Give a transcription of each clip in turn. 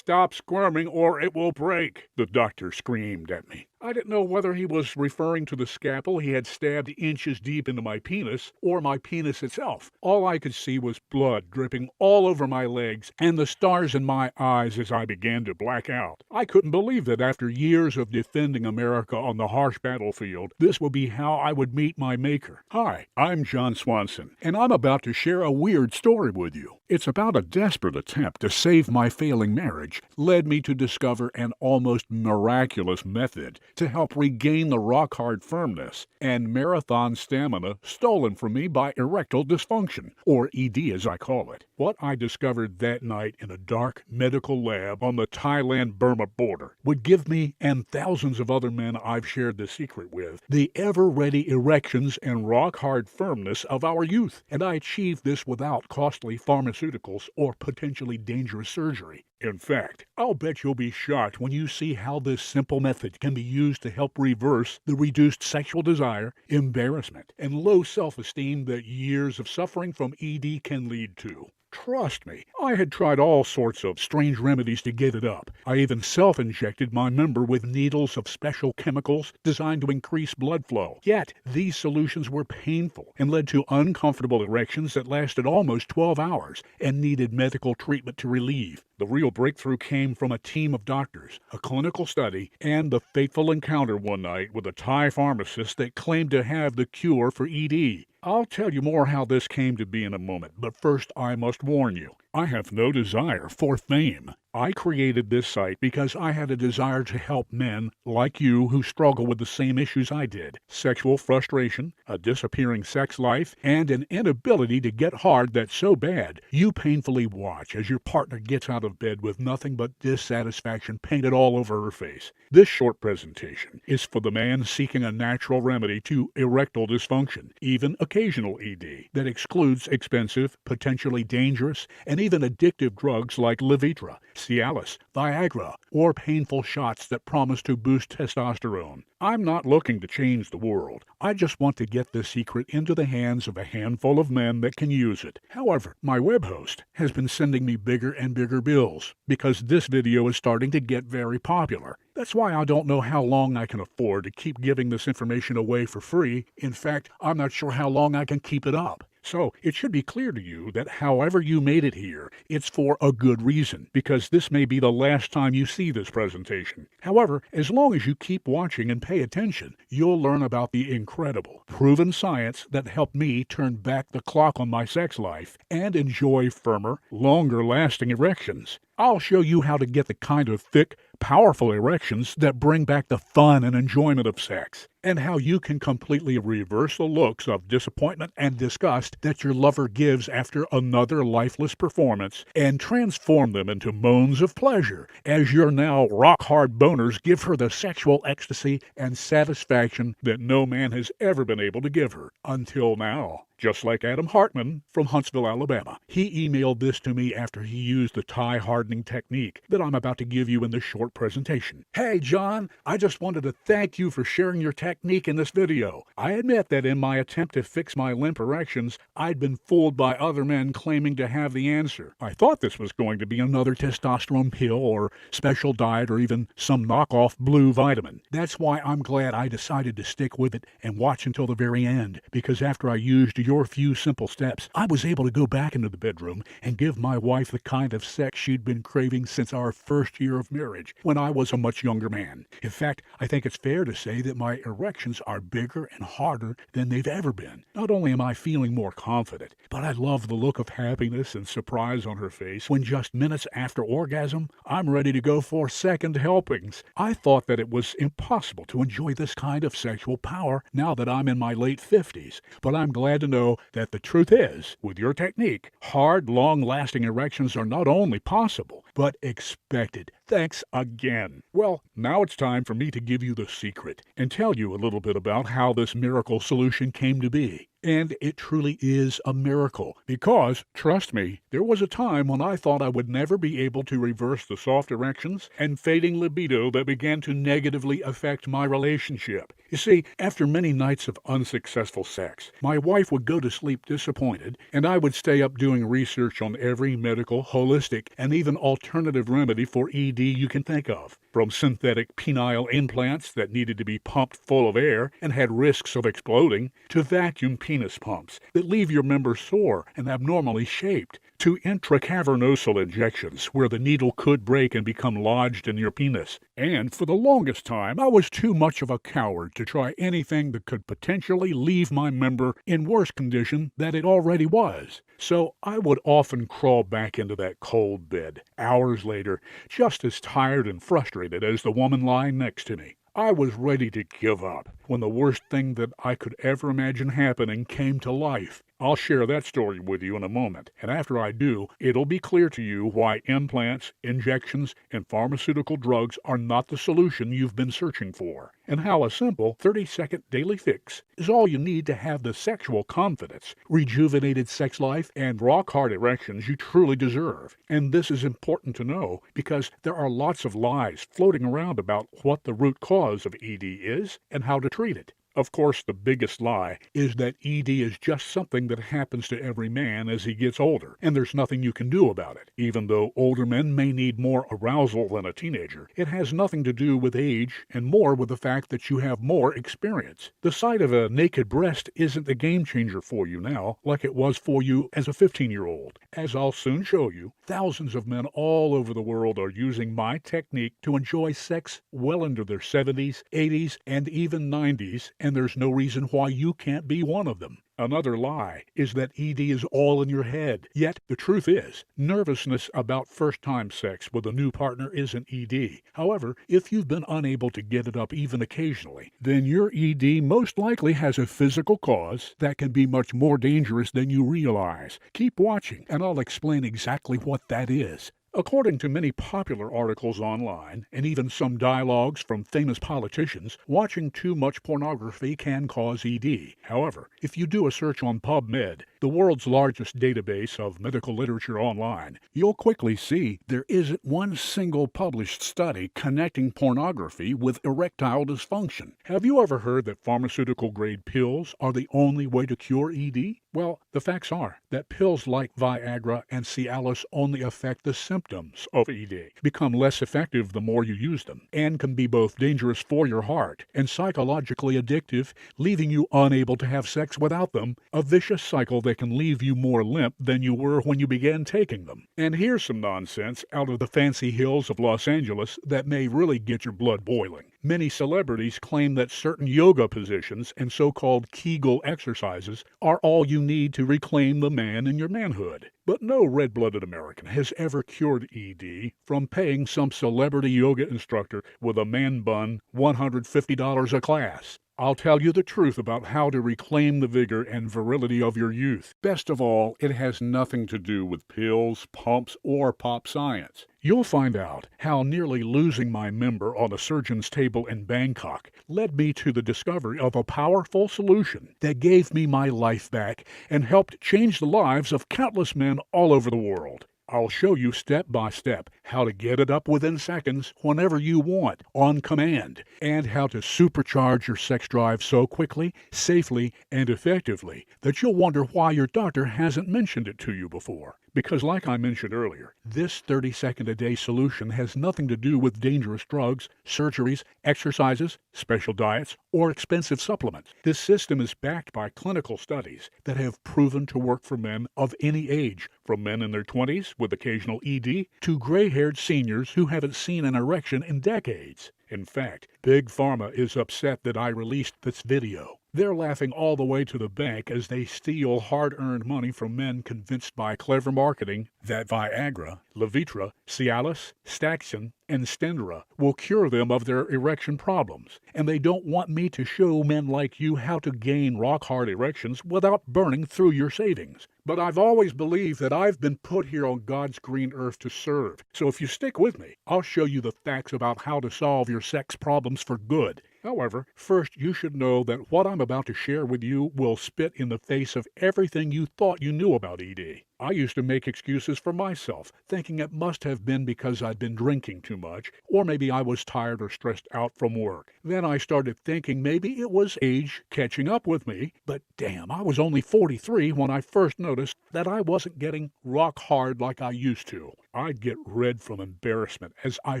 "Stop squirming or it will break," the doctor screamed at me. I didn't know whether he was referring to the scalpel he had stabbed inches deep into my penis or my penis itself. All I could see was blood dripping all over my legs and the stars in my eyes as I began to black out. I couldn't believe that after years of defending America on the harsh battlefield, this would be how I would meet my maker. Hi, I'm John Swanson, and I'm about to share a weird story with you. It's about a desperate attempt to save my failing marriage led me to discover an almost miraculous method to help regain the rock-hard firmness and marathon stamina stolen from me by erectile dysfunction, or ED as I call it. What I discovered that night in a dark medical lab on the Thailand-Burma border would give me, and thousands of other men I've shared the secret with, the ever-ready erections and rock-hard firmness of our youth, and I achieved this without costly pharmaceuticals or potentially dangerous surgery. In fact, I'll bet you'll be shocked when you see how this simple method can be used to help reverse the reduced sexual desire, embarrassment, and low self-esteem that years of suffering from ED can lead to. Trust me, I had tried all sorts of strange remedies to give it up. I even self-injected my member with needles of special chemicals designed to increase blood flow. Yet, these solutions were painful and led to uncomfortable erections that lasted almost 12 hours and needed medical treatment to relieve. The real breakthrough came from a team of doctors, a clinical study, and the fateful encounter one night with a Thai pharmacist that claimed to have the cure for ED. I'll tell you more how this came to be in a moment, but first I must warn you, I have no desire for fame. I created this site because I had a desire to help men like you who struggle with the same issues I did: sexual frustration, a disappearing sex life, and an inability to get hard that's so bad you painfully watch as your partner gets out of bed with nothing but dissatisfaction painted all over her face. This short presentation is for the man seeking a natural remedy to erectile dysfunction, even occasional ED, that excludes expensive, potentially dangerous, and even addictive drugs like Levitra, Cialis, Viagra, or painful shots that promise to boost testosterone. I'm not looking to change the world. I just want to get this secret into the hands of a handful of men that can use it. However, my web host has been sending me bigger and bigger bills because this video is starting to get very popular. That's why I don't know how long I can afford to keep giving this information away for free. In fact, I'm not sure how long I can keep it up. So it should be clear to you that however you made it here, it's for a good reason, because this may be the last time you see this presentation. However, as long as you keep watching and pay attention, you'll learn about the incredible, proven science that helped me turn back the clock on my sex life and enjoy firmer, longer-lasting erections. I'll show you how to get the kind of thick, powerful erections that bring back the fun and enjoyment of sex, and how you can completely reverse the looks of disappointment and disgust that your lover gives after another lifeless performance and transform them into moans of pleasure as your now rock-hard boners give her the sexual ecstasy and satisfaction that no man has ever been able to give her until now. Just like Adam Hartman from Huntsville, Alabama. He emailed this to me after he used the Thai hardening technique that I'm about to give you in this short presentation. "Hey, John, I just wanted to thank you for sharing your technique in this video. I admit that in my attempt to fix my limp erections, I'd been fooled by other men claiming to have the answer. I thought this was going to be another testosterone pill or special diet or even some knockoff blue vitamin. That's why I'm glad I decided to stick with it and watch until the very end, because after I used your few simple steps, I was able to go back into the bedroom and give my wife the kind of sex she'd been craving since our first year of marriage, when I was a much younger man. In fact, I think it's fair to say that my erections are bigger and harder than they've ever been. Not only am I feeling more confident, but I love the look of happiness and surprise on her face when just minutes after orgasm, I'm ready to go for second helpings. I thought that it was impossible to enjoy this kind of sexual power now that I'm in my late 50s, but I'm glad to know that the truth is, with your technique, hard, long-lasting erections are not only possible, but expected. Thanks again. Well, now it's time for me to give you the secret and tell you a little bit about how this miracle solution came to be. And it truly is a miracle because, trust me, there was a time when I thought I would never be able to reverse the soft erections and fading libido that began to negatively affect my relationship. You see, after many nights of unsuccessful sex, my wife would go to sleep disappointed, and I would stay up doing research on every medical, holistic, and even alternative remedy for ED you can think of. From synthetic penile implants that needed to be pumped full of air and had risks of exploding, to vacuum penis pumps that leave your member sore and abnormally shaped, to intracavernosal injections where the needle could break and become lodged in your penis. And for the longest time, I was too much of a coward to try anything that could potentially leave my member in worse condition than it already was. So I would often crawl back into that cold bed, hours later, just as tired and frustrated as the woman lying next to me. I was ready to give up when the worst thing that I could ever imagine happening came to life. I'll share that story with you in a moment, and after I do, it'll be clear to you why implants, injections, and pharmaceutical drugs are not the solution you've been searching for, and how a simple 30-second daily fix is all you need to have the sexual confidence, rejuvenated sex life, and rock-hard erections you truly deserve. And this is important to know because there are lots of lies floating around about what the root cause of ED is and how to treat it. Of course, the biggest lie is that ED is just something that happens to every man as he gets older, and there's nothing you can do about it. Even though older men may need more arousal than a teenager, it has nothing to do with age and more with the fact that you have more experience. The sight of a naked breast isn't a game changer for you now, like it was for you as a 15-year-old. As I'll soon show you, thousands of men all over the world are using my technique to enjoy sex well into their 70s, 80s, and even 90s, and there's no reason why you can't be one of them. Another lie is that ED is all in your head. Yet, the truth is, nervousness about first-time sex with a new partner isn't ED. However, if you've been unable to get it up even occasionally, then your ED most likely has a physical cause that can be much more dangerous than you realize. Keep watching, and I'll explain exactly what that is. According to many popular articles online, and even some dialogues from famous politicians, watching too much pornography can cause ED. However, if you do a search on PubMed, the world's largest database of medical literature online, you'll quickly see there isn't one single published study connecting pornography with erectile dysfunction. Have you ever heard that pharmaceutical-grade pills are the only way to cure ED? Well, the facts are that pills like Viagra and Cialis only affect the symptoms of ED, become less effective the more you use them, and can be both dangerous for your heart and psychologically addictive, leaving you unable to have sex without them, a vicious cycle that can leave you more limp than you were when you began taking them. And here's some nonsense out of the fancy hills of Los Angeles that may really get your blood boiling. Many celebrities claim that certain yoga positions and so-called Kegel exercises are all you need to reclaim the man in your manhood. But no red-blooded American has ever cured ED from paying some celebrity yoga instructor with a man bun $150 a class. I'll tell you the truth about how to reclaim the vigor and virility of your youth. Best of all, it has nothing to do with pills, pumps, or pop science. You'll find out how nearly losing my member on a surgeon's table in Bangkok led me to the discovery of a powerful solution that gave me my life back and helped change the lives of countless men all over the world. I'll show you step by step how to get it up within seconds whenever you want, on command, and how to supercharge your sex drive so quickly, safely, and effectively that you'll wonder why your doctor hasn't mentioned it to you before. Because like I mentioned earlier, this 30-second-a-day solution has nothing to do with dangerous drugs, surgeries, exercises, special diets, or expensive supplements. This system is backed by clinical studies that have proven to work for men of any age, from men in their 20s with occasional ED to gray-haired seniors who haven't seen an erection in decades. In fact, Big Pharma is upset that I released this video. They're laughing all the way to the bank as they steal hard-earned money from men convinced by clever marketing that Viagra, Levitra, Cialis, Staxin, and Stendera will cure them of their erection problems. And they don't want me to show men like you how to gain rock-hard erections without burning through your savings. But I've always believed that I've been put here on God's green earth to serve. So if you stick with me, I'll show you the facts about how to solve your sex problems for good. However, first you should know that what I'm about to share with you will spit in the face of everything you thought you knew about ED. I used to make excuses for myself, thinking it must have been because I'd been drinking too much, or maybe I was tired or stressed out from work. Then I started thinking maybe it was age catching up with me, but damn, I was only 43 when I first noticed that I wasn't getting rock hard like I used to. I'd get red from embarrassment as I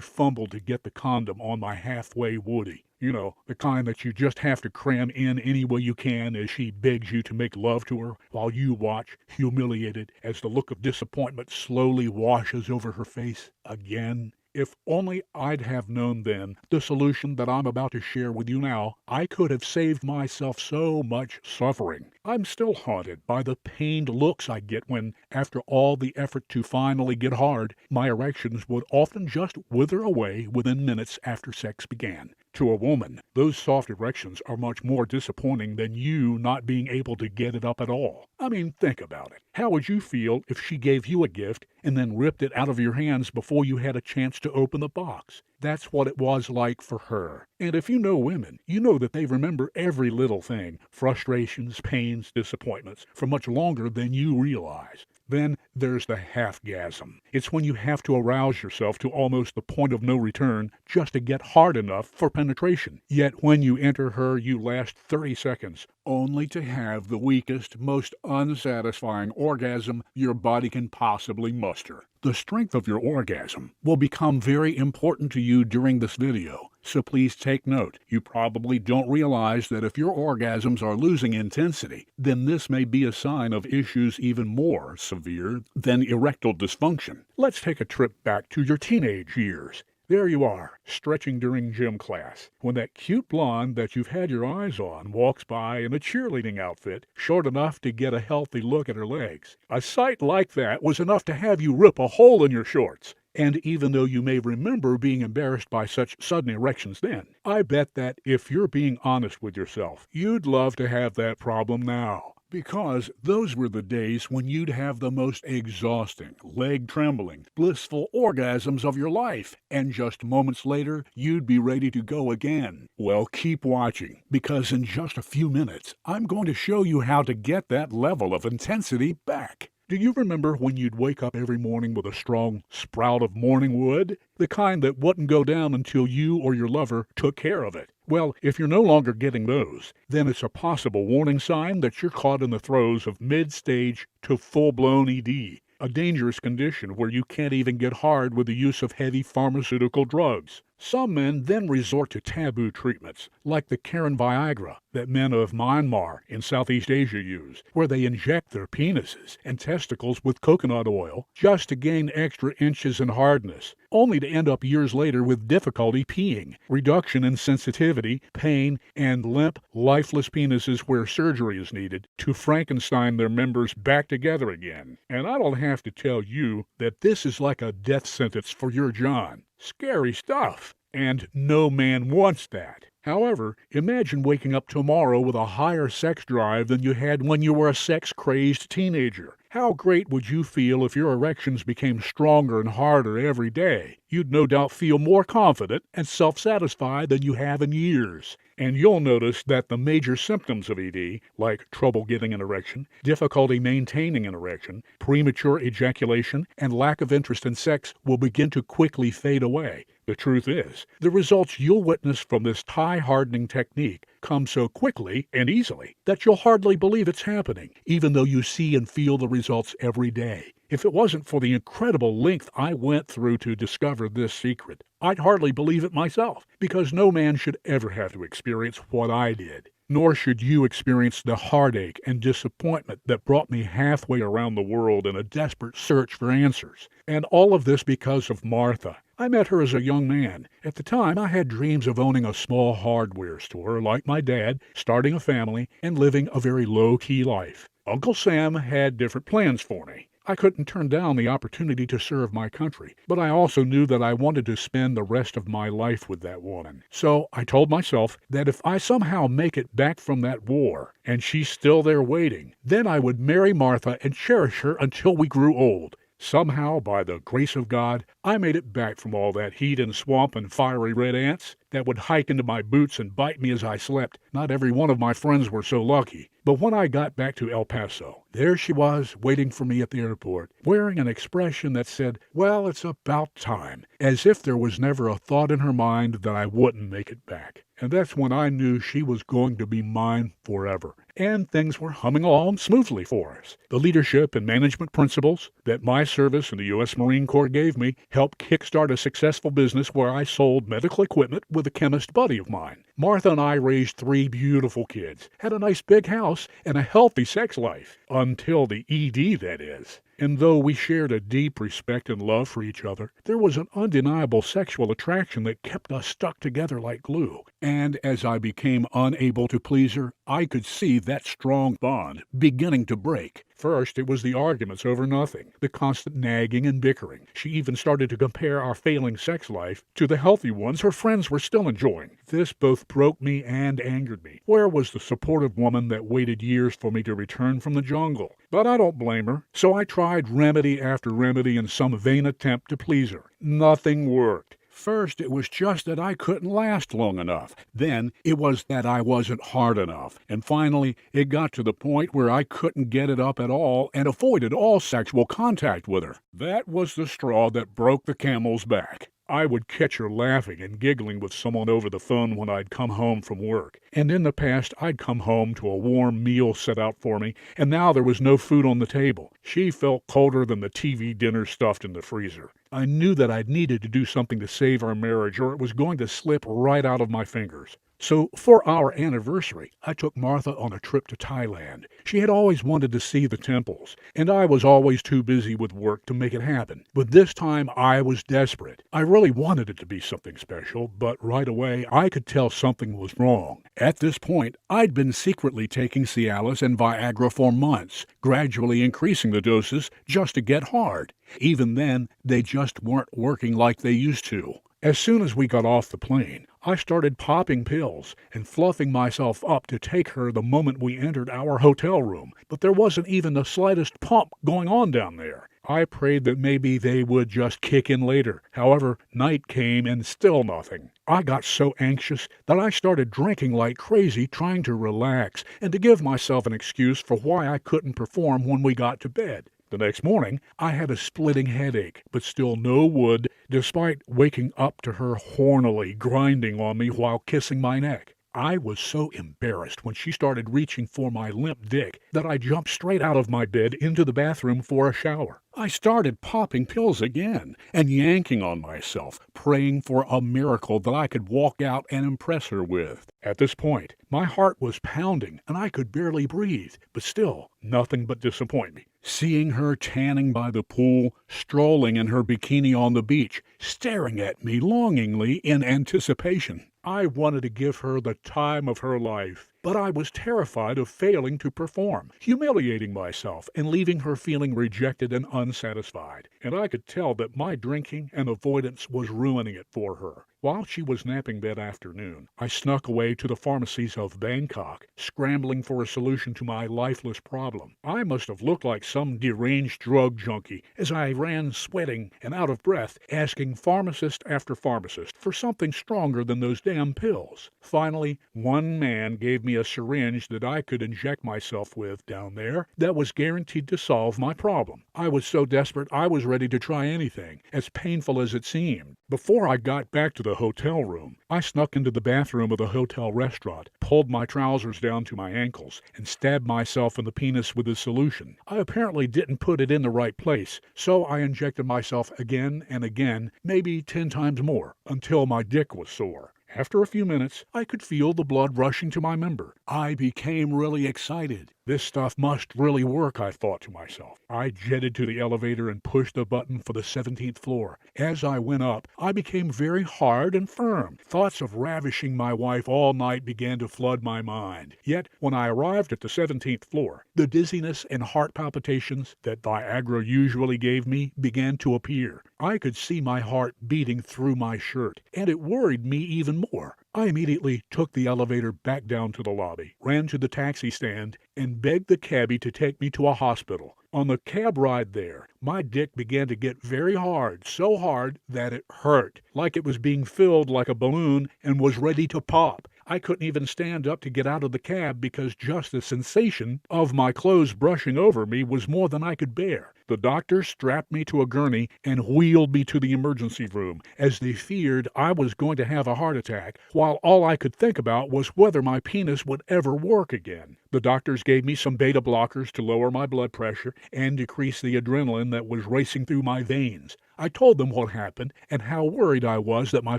fumbled to get the condom on my halfway woody. You know, the kind that you just have to cram in any way you can as she begs you to make love to her while you watch, humiliated, as the look of disappointment slowly washes over her face again. If only I'd have known then the solution that I'm about to share with you now, I could have saved myself so much suffering. I'm still haunted by the pained looks I get when, after all the effort to finally get hard, my erections would often just wither away within minutes after sex began. To a woman, those soft erections are much more disappointing than you not being able to get it up at all. I mean, think about it. How would you feel if she gave you a gift and then ripped it out of your hands before you had a chance to open the box? That's what it was like for her. And if you know women, you know that they remember every little thing, frustrations, pains, disappointments, for much longer than you realize. Then there's the half-gasm. It's when you have to arouse yourself to almost the point of no return just to get hard enough for penetration. Yet when you enter her, you last 30 seconds, only to have the weakest, most unsatisfying orgasm your body can possibly muster. The strength of your orgasm will become very important to you during this video, so please take note. You probably don't realize that if your orgasms are losing intensity, then this may be a sign of issues even more severe than erectile dysfunction. Let's take a trip back to your teenage years. There you are, stretching during gym class, when that cute blonde that you've had your eyes on walks by in a cheerleading outfit, short enough to get a healthy look at her legs. A sight like that was enough to have you rip a hole in your shorts. And even though you may remember being embarrassed by such sudden erections then, I bet that if you're being honest with yourself, you'd love to have that problem now. Because those were the days when you'd have the most exhausting, leg-trembling, blissful orgasms of your life, and just moments later, you'd be ready to go again. Well, keep watching, because in just a few minutes, I'm going to show you how to get that level of intensity back. Do you remember when you'd wake up every morning with a strong sprout of morning wood? The kind that wouldn't go down until you or your lover took care of it. Well, if you're no longer getting those, then it's a possible warning sign that you're caught in the throes of mid-stage to full-blown ED, a dangerous condition where you can't even get hard with the use of heavy pharmaceutical drugs. Some men then resort to taboo treatments, like the Karen Viagra that men of Myanmar in Southeast Asia use, where they inject their penises and testicles with coconut oil just to gain extra inches in hardness, only to end up years later with difficulty peeing, reduction in sensitivity, pain, and limp, lifeless penises where surgery is needed to Frankenstein their members back together again. And I don't have to tell you that this is like a death sentence for your John. Scary stuff. And no man wants that. However, imagine waking up tomorrow with a higher sex drive than you had when you were a sex-crazed teenager. How great would you feel if your erections became stronger and harder every day? You'd no doubt feel more confident and self-satisfied than you have in years. And you'll notice that the major symptoms of ED, like trouble getting an erection, difficulty maintaining an erection, premature ejaculation, and lack of interest in sex will begin to quickly fade away. The truth is, the results you'll witness from this tie-hardening technique come so quickly and easily that you'll hardly believe it's happening, even though you see and feel the results every day. If it wasn't for the incredible length I went through to discover this secret, I'd hardly believe it myself, because no man should ever have to experience what I did. Nor should you experience the heartache and disappointment that brought me halfway around the world in a desperate search for answers. And all of this because of Martha. I met her as a young man. At the time, I had dreams of owning a small hardware store like my dad, starting a family, and living a very low-key life. Uncle Sam had different plans for me. I couldn't turn down the opportunity to serve my country, but I also knew that I wanted to spend the rest of my life with that woman. So I told myself that if I somehow make it back from that war, and she's still there waiting, then I would marry Martha and cherish her until we grew old. Somehow, by the grace of God, I made it back from all that heat and swamp and fiery red ants that would hike into my boots and bite me as I slept. Not every one of my friends were so lucky. But when I got back to El Paso, there she was, waiting for me at the airport, wearing an expression that said, "Well, it's about time," as if there was never a thought in her mind that I wouldn't make it back. And that's when I knew she was going to be mine forever. And things were humming along smoothly for us. The leadership and management principles that my service in the U.S. Marine Corps gave me helped kickstart a successful business where I sold medical equipment with a chemist buddy of mine. Martha and I raised 3 beautiful kids, had a nice big house, and a healthy sex life. Until the ED, that is. And though we shared a deep respect and love for each other, there was an undeniable sexual attraction that kept us stuck together like glue. And as I became unable to please her, I could see that strong bond beginning to break. First, it was the arguments over nothing, the constant nagging and bickering. She even started to compare our failing sex life to the healthy ones her friends were still enjoying. This both broke me and angered me. Where was the supportive woman that waited years for me to return from the jungle? But I don't blame her, so I tried remedy after remedy in some vain attempt to please her. Nothing worked. First, it was just that I couldn't last long enough. Then, it was that I wasn't hard enough. And finally, it got to the point where I couldn't get it up at all and avoided all sexual contact with her. That was the straw that broke the camel's back. I would catch her laughing and giggling with someone over the phone when I'd come home from work. And in the past, I'd come home to a warm meal set out for me, and now there was no food on the table. She felt colder than the TV dinner stuffed in the freezer. I knew that I'd needed to do something to save our marriage, or it was going to slip right out of my fingers. So, for our anniversary, I took Martha on a trip to Thailand. She had always wanted to see the temples, and I was always too busy with work to make it happen. But this time, I was desperate. I really wanted it to be something special, but right away, I could tell something was wrong. At this point, I'd been secretly taking Cialis and Viagra for months, gradually increasing the doses just to get hard. Even then, they just weren't working like they used to. As soon as we got off the plane, I started popping pills and fluffing myself up to take her the moment we entered our hotel room, but there wasn't even the slightest pump going on down there. I prayed that maybe they would just kick in later. However, night came and still nothing. I got so anxious that I started drinking like crazy, trying to relax and to give myself an excuse for why I couldn't perform when we got to bed. The next morning, I had a splitting headache, but still no wood, despite waking up to her hornily grinding on me while kissing my neck. I was so embarrassed when she started reaching for my limp dick that I jumped straight out of my bed into the bathroom for a shower. I started popping pills again and yanking on myself, praying for a miracle that I could walk out and impress her with. At this point, my heart was pounding and I could barely breathe, but still, nothing but disappointment. Seeing her tanning by the pool, strolling in her bikini on the beach, staring at me longingly in anticipation. I wanted to give her the time of her life, but I was terrified of failing to perform, humiliating myself, and leaving her feeling rejected and unsatisfied. And I could tell that my drinking and avoidance was ruining it for her. While she was napping that afternoon, I snuck away to the pharmacies of Bangkok, scrambling for a solution to my lifeless problem. I must have looked like some deranged drug junkie as I ran sweating and out of breath, asking pharmacist after pharmacist for something stronger than those damn pills. Finally, one man gave me a syringe that I could inject myself with down there that was guaranteed to solve my problem. I was so desperate I was ready to try anything, as painful as it seemed. Before I got back to the hotel room, I snuck into the bathroom of the hotel restaurant, pulled my trousers down to my ankles, and stabbed myself in the penis with the solution. I apparently didn't put it in the right place, so I injected myself again and again, maybe 10 times more, until my dick was sore. After a few minutes, I could feel the blood rushing to my member. I became really excited. This stuff must really work, I thought to myself. I jetted to the elevator and pushed the button for the 17th floor. As I went up, I became very hard and firm. Thoughts of ravishing my wife all night began to flood my mind. Yet, when I arrived at the 17th floor, the dizziness and heart palpitations that Viagra usually gave me began to appear. I could see my heart beating through my shirt, and it worried me even more. I immediately took the elevator back down to the lobby, ran to the taxi stand, and begged the cabbie to take me to a hospital. On the cab ride there, my dick began to get very hard, so hard that it hurt, like it was being filled like a balloon and was ready to pop. I couldn't even stand up to get out of the cab because just the sensation of my clothes brushing over me was more than I could bear. The doctor strapped me to a gurney and wheeled me to the emergency room, as they feared I was going to have a heart attack, while all I could think about was whether my penis would ever work again. The doctors gave me some beta blockers to lower my blood pressure and decrease the adrenaline that was racing through my veins. I told them what happened and how worried I was that my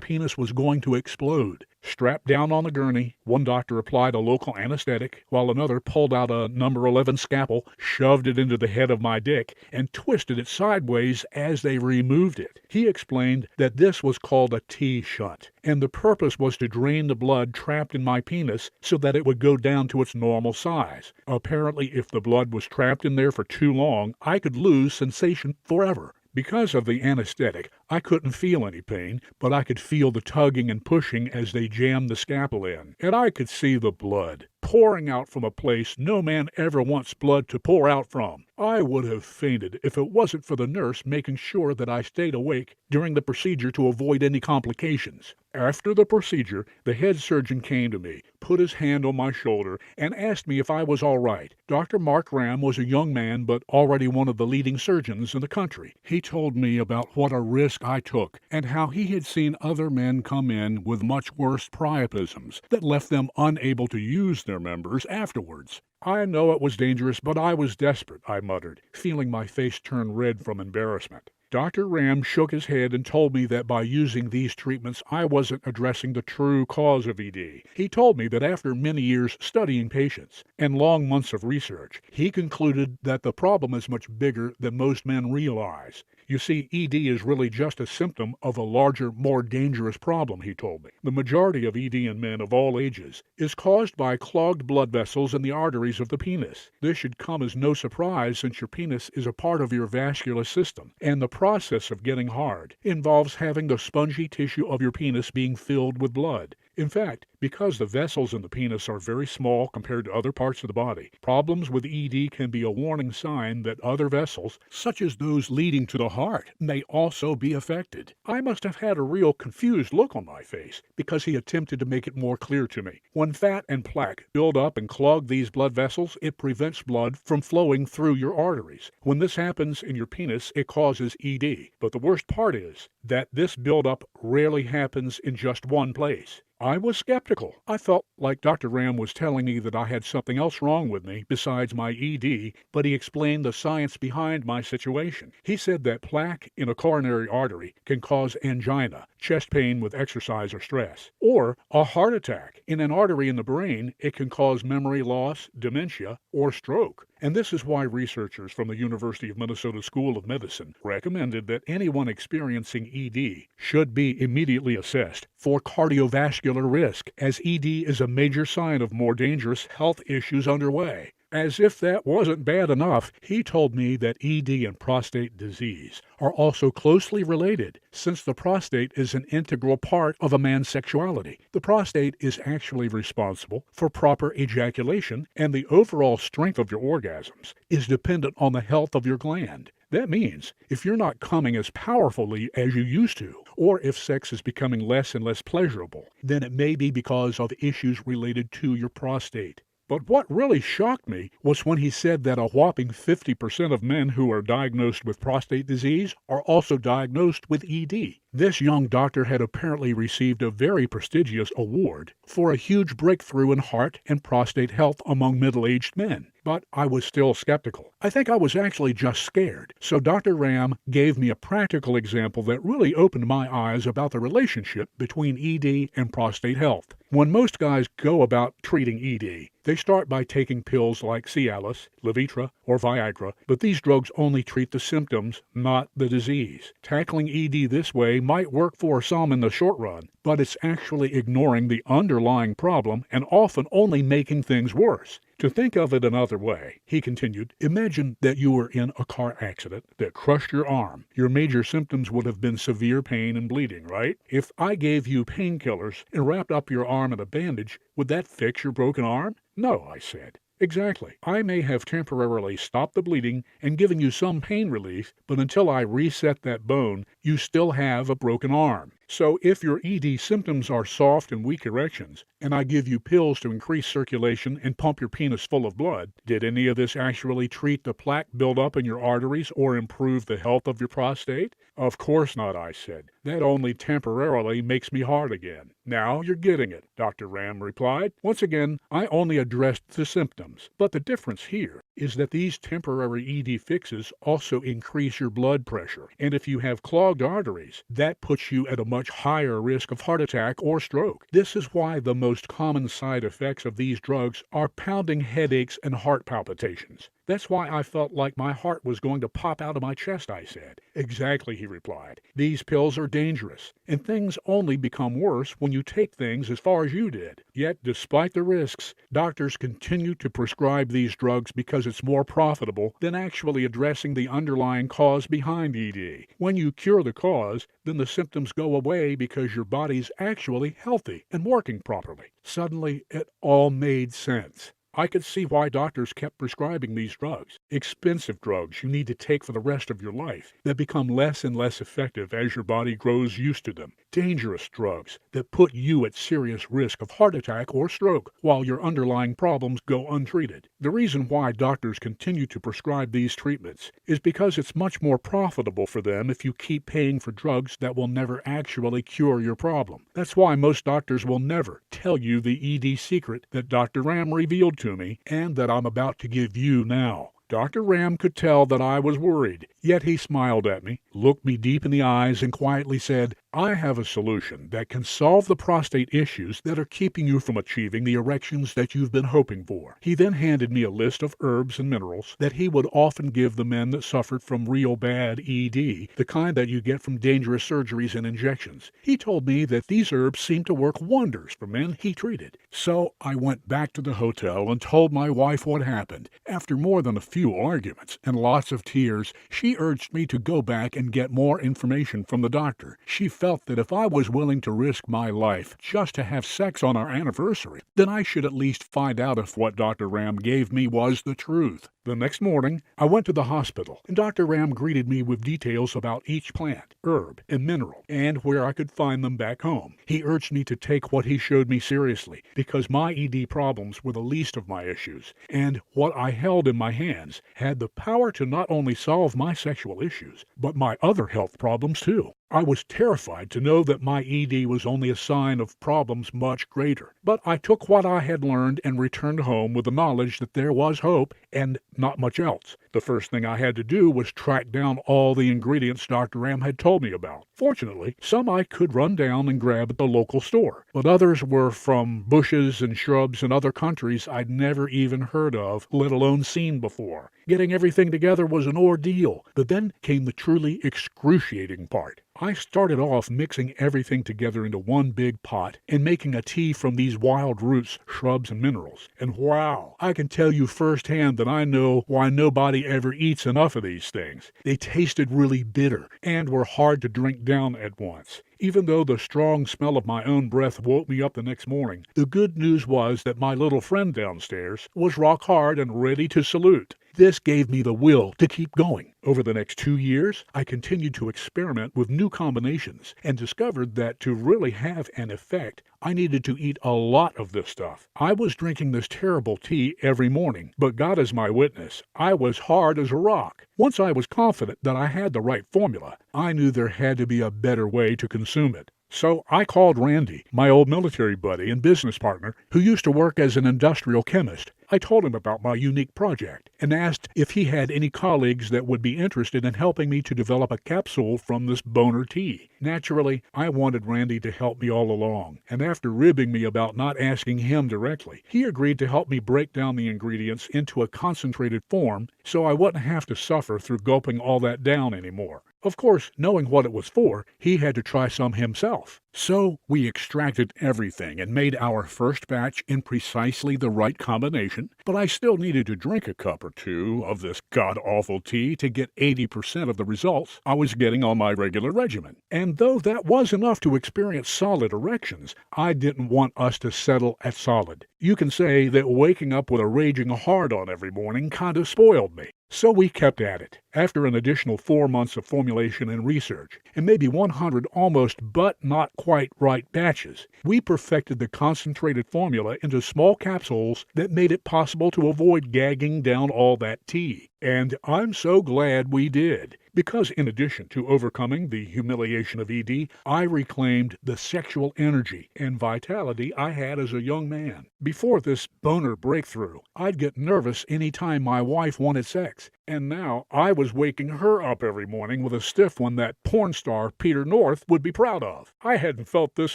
penis was going to explode. Strapped down on the gurney, one doctor applied a local anesthetic, while another pulled out a number 11 scalpel, shoved it into the head of my dick, and twisted it sideways as they removed it. He explained that this was called a T-shunt, and the purpose was to drain the blood trapped in my penis so that it would go down to its normal size. Apparently, if the blood was trapped in there for too long, I could lose sensation forever. Because of the anesthetic, I couldn't feel any pain, but I could feel the tugging and pushing as they jammed the scalpel in, and I could see the blood pouring out from a place no man ever wants blood to pour out from. I would have fainted if it wasn't for the nurse making sure that I stayed awake during the procedure to avoid any complications. After the procedure, the head surgeon came to me, put his hand on my shoulder, and asked me if I was all right. Dr. Mark Ram was a young man, but already one of the leading surgeons in the country. He told me about what a risk I took, and how he had seen other men come in with much worse priapisms that left them unable to use their members afterwards. I know it was dangerous, but I was desperate, I muttered, feeling my face turn red from embarrassment. Dr. Ram shook his head and told me that by using these treatments I wasn't addressing the true cause of ED. He told me that after many years studying patients and long months of research, he concluded that the problem is much bigger than most men realize. You see, ED is really just a symptom of a larger, more dangerous problem, he told me. The majority of ED in men of all ages is caused by clogged blood vessels in the arteries of the penis. This should come as no surprise since your penis is a part of your vascular system, and the process of getting hard involves having the spongy tissue of your penis being filled with blood. In fact, because the vessels in the penis are very small compared to other parts of the body, problems with ED can be a warning sign that other vessels, such as those leading to the heart, may also be affected. I must have had a real confused look on my face, because he attempted to make it more clear to me. When fat and plaque build up and clog these blood vessels, it prevents blood from flowing through your arteries. When this happens in your penis, it causes ED. But the worst part is that this buildup rarely happens in just one place. I was skeptical. I felt like Dr. Ram was telling me that I had something else wrong with me besides my ED, but he explained the science behind my situation. He said that plaque in a coronary artery can cause angina, chest pain with exercise or stress, or a heart attack. In an artery in the brain, it can cause memory loss, dementia, or stroke. And this is why researchers from the University of Minnesota School of Medicine recommended that anyone experiencing ED should be immediately assessed for cardiovascular risk, as ED is a major sign of more dangerous health issues underway. As if that wasn't bad enough, he told me that ED and prostate disease are also closely related, since the prostate is an integral part of a man's sexuality. The prostate is actually responsible for proper ejaculation, and the overall strength of your orgasms is dependent on the health of your gland. That means if you're not coming as powerfully as you used to, or if sex is becoming less and less pleasurable, then it may be because of issues related to your prostate. But what really shocked me was when he said that a whopping 50% of men who are diagnosed with prostate disease are also diagnosed with ED. This young doctor had apparently received a very prestigious award for a huge breakthrough in heart and prostate health among middle-aged men. But I was still skeptical. I think I was actually just scared. So Dr. Ram gave me a practical example that really opened my eyes about the relationship between ED and prostate health. When most guys go about treating ED, they start by taking pills like Cialis, Levitra, or Viagra, but these drugs only treat the symptoms, not the disease. Tackling ED this way might work for some in the short run, but it's actually ignoring the underlying problem and often only making things worse. To think of it another way, he continued, imagine that you were in a car accident that crushed your arm. Your major symptoms would have been severe pain and bleeding, right? If I gave you painkillers and wrapped up your arm in a bandage, would that fix your broken arm? No, I said. Exactly. I may have temporarily stopped the bleeding and given you some pain relief, but until I reset that bone, you still have a broken arm. So if your ED symptoms are soft and weak erections, and I give you pills to increase circulation and pump your penis full of blood, did any of this actually treat the plaque buildup in your arteries or improve the health of your prostate? Of course not, I said. That only temporarily makes me hard again. Now you're getting it, Dr. Ram replied. Once again, I only addressed the symptoms, but the difference here is that these temporary ED fixes also increase your blood pressure, and if you have clogged arteries, that puts you at a much higher risk of heart attack or stroke. This is why the most common side effects of these drugs are pounding headaches and heart palpitations. That's why I felt like my heart was going to pop out of my chest, I said. Exactly, he replied. These pills are dangerous, and things only become worse when you take things as far as you did. Yet, despite the risks, doctors continue to prescribe these drugs because it's more profitable than actually addressing the underlying cause behind ED. When you cure the cause, then the symptoms go away because your body's actually healthy and working properly. Suddenly, it all made sense. I could see why doctors kept prescribing these drugs, expensive drugs you need to take for the rest of your life, that become less and less effective as your body grows used to them, dangerous drugs that put you at serious risk of heart attack or stroke while your underlying problems go untreated. The reason why doctors continue to prescribe these treatments is because it's much more profitable for them if you keep paying for drugs that will never actually cure your problem. That's why most doctors will never tell you the ED secret that Dr. Ram revealed to me and that I'm about to give you now. Dr. Ram could tell that I was worried, yet he smiled at me, looked me deep in the eyes, and quietly said, I have a solution that can solve the prostate issues that are keeping you from achieving the erections that you've been hoping for. He then handed me a list of herbs and minerals that he would often give the men that suffered from real bad ED, the kind that you get from dangerous surgeries and injections. He told me that these herbs seemed to work wonders for men he treated. So I went back to the hotel and told my wife what happened. After more than a few arguments and lots of tears, she urged me to go back and get more information from the doctor. She felt that if I was willing to risk my life just to have sex on our anniversary, then I should at least find out if what Dr. Ram gave me was the truth. The next morning, I went to the hospital, and Dr. Ram greeted me with details about each plant, herb, and mineral, and where I could find them back home. He urged me to take what he showed me seriously, because my ED problems were the least of my issues, and what I held in my hands had the power to not only solve my sexual issues, but my other health problems too. I was terrified to know that my ED was only a sign of problems much greater, but I took what I had learned and returned home with the knowledge that there was hope and not much else. The first thing I had to do was track down all the ingredients Dr. Ram had told me about. Fortunately, some I could run down and grab at the local store, but others were from bushes and shrubs in other countries I'd never even heard of, let alone seen before. Getting everything together was an ordeal, but then came the truly excruciating part. I started off mixing everything together into one big pot and making a tea from these wild roots, shrubs, and minerals. And wow, I can tell you firsthand that I know why nobody ever eats enough of these things. They tasted really bitter and were hard to drink down at once. Even though the strong smell of my own breath woke me up the next morning, the good news was that my little friend downstairs was rock hard and ready to salute. This gave me the will to keep going. Over the next 2 years, I continued to experiment with new combinations and discovered that to really have an effect, I needed to eat a lot of this stuff. I was drinking this terrible tea every morning, but God is my witness, I was hard as a rock. Once I was confident that I had the right formula, I knew there had to be a better way to consume it. So I called Randy, my old military buddy and business partner, who used to work as an industrial chemist. I told him about my unique project and asked if he had any colleagues that would be interested in helping me to develop a capsule from this boner tea. Naturally, I wanted Randy to help me all along, and after ribbing me about not asking him directly, he agreed to help me break down the ingredients into a concentrated form so I wouldn't have to suffer through gulping all that down anymore. Of course, knowing what it was for, he had to try some himself. So we extracted everything and made our first batch in precisely the right combination, but I still needed to drink a cup or two of this god-awful tea to get 80% of the results I was getting on my regular regimen. And though that was enough to experience solid erections, I didn't want us to settle at solid. You can say that waking up with a raging hard-on every morning kind of spoiled me. So we kept at it. After an additional 4 months of formulation and research, and maybe 100 almost but not quite right batches, we perfected the concentrated formula into small capsules that made it possible to avoid gagging down all that tea. And I'm so glad we did, because in addition to overcoming the humiliation of ED, I reclaimed the sexual energy and vitality I had as a young man. Before this boner breakthrough, I'd get nervous any time my wife wanted sex, and now I was waking her up every morning with a stiff one that porn star Peter North would be proud of. I hadn't felt this